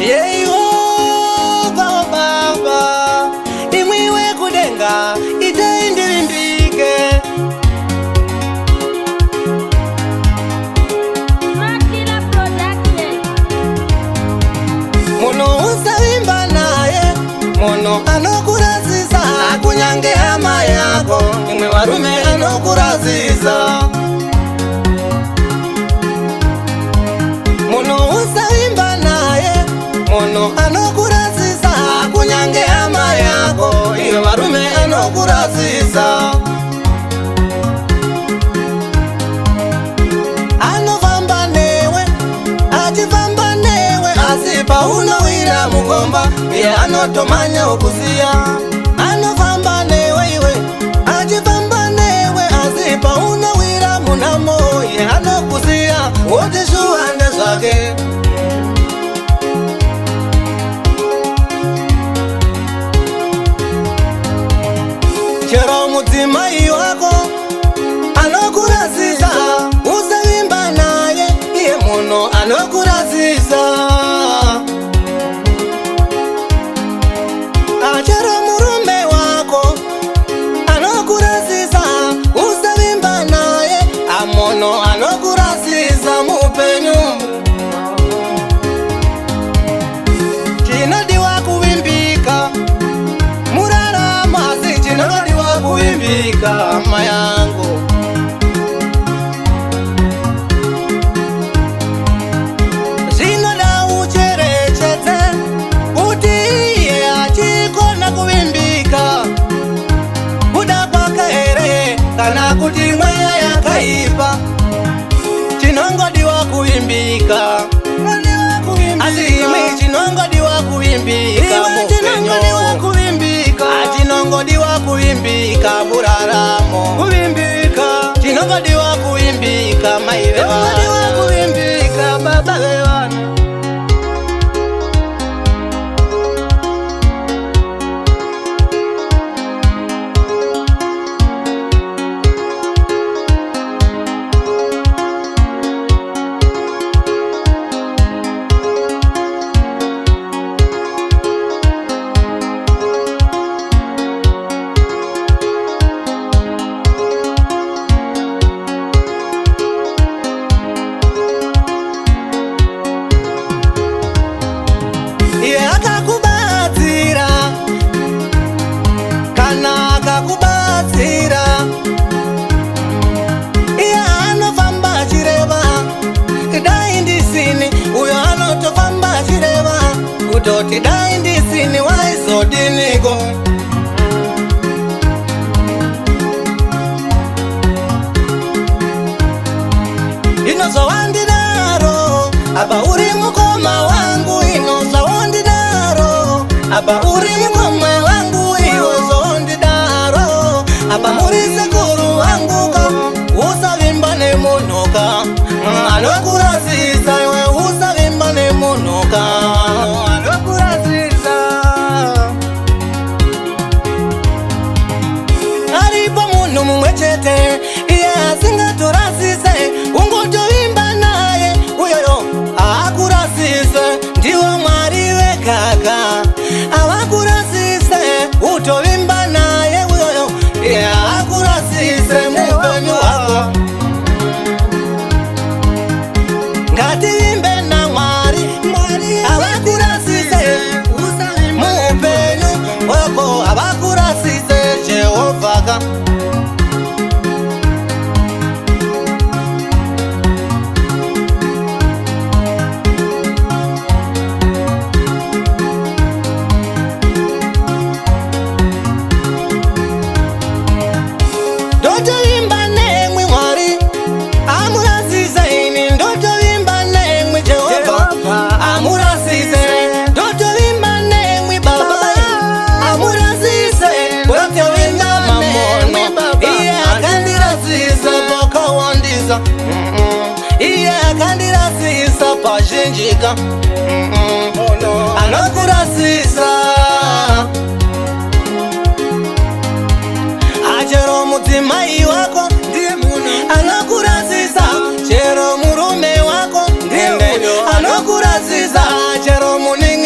Yehova Baba imwiwe kudenga itaindirimbike Makila Production. Muno usavimba naye muno anokurasisa kunyange hama yako imwe varume anokurasisa muno usavimba naye muno anokurasisa kunyange hama yako imwe varume anokurasisa anofamba newe achifamba newe asi paunowira mugomba iye anotomanya ukuziya anofamba newe iwe achifamba newe asi paunowira munamo iye anokuziya woti shuhande zvake chero mudzimai wako anokurasisa usavimba naye iye muno anokurasisa chero murume wako anokurasisa usavimba naye amono anokurasisa mupenyu chinodiwa kuvimbika murarama asi chinodiwa kuvimbika hama yangu zvinoda ucherechedze kuti iye achikona kuvimbika kuda kwake here kana kuti mweya yakaipa chinongodiwa kuvimbika asi imwe chinongodiwa kuvimbika mupenyu chinongodiwa kuvimbika muraramo chinongodiwa kuvimbika mai vevana kuvimbika baba vevana akakubatsira kana akakubatsira iye anofamba achireva dai ndisini uyo anotofamba achireva kutoti dai ndisini waizodiniko inozowandidaro apa uri mukoma wangu inozowandidaro apa uri mukoma wangu iwozondidaro apa muri sekuru wangu ka usavimba nemunoka anokurasisa iwe usavimba nemunoka anokurasisa aripo munhu mumwe chete iye asingatorasise ungotovimba naye uyoyo akurasise ndiwo mwari vekaka avakurasise utovimba naye uyoyo iye akurasise mupenyu wako ngativimbe namwari avakurasise mupenyu wako avakurasise jehovha ndotovimba nemwi mwari amurasise ini ndotovimba nemwi jehovha amurasise ndotovimba nemwi baba amurasise ndotovimba mamono iye akandirasisa pakawandisa iye akandirasisa pazhinjika anokurasisa achero mudzimai wako ndiye munhu anokurasisa chero murume wako ndiye munhu anokurasisa chero muningi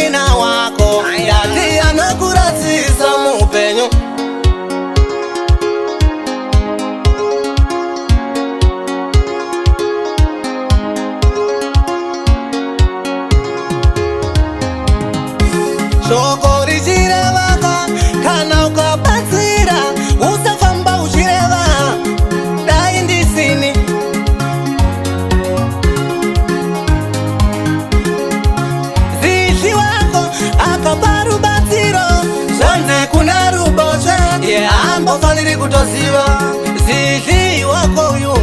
kutoziva zihi wako uyu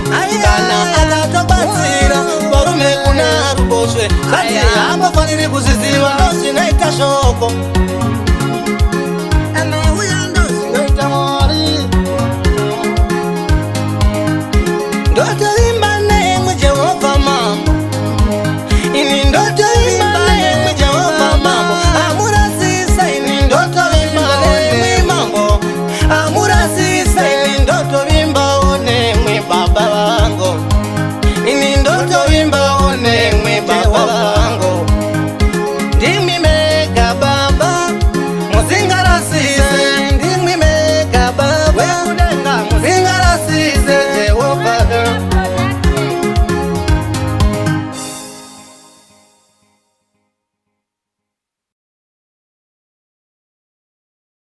kana akatobatsira varume kuna ruboshwe kati hamba faniri kuziziva ndozvinaita shoko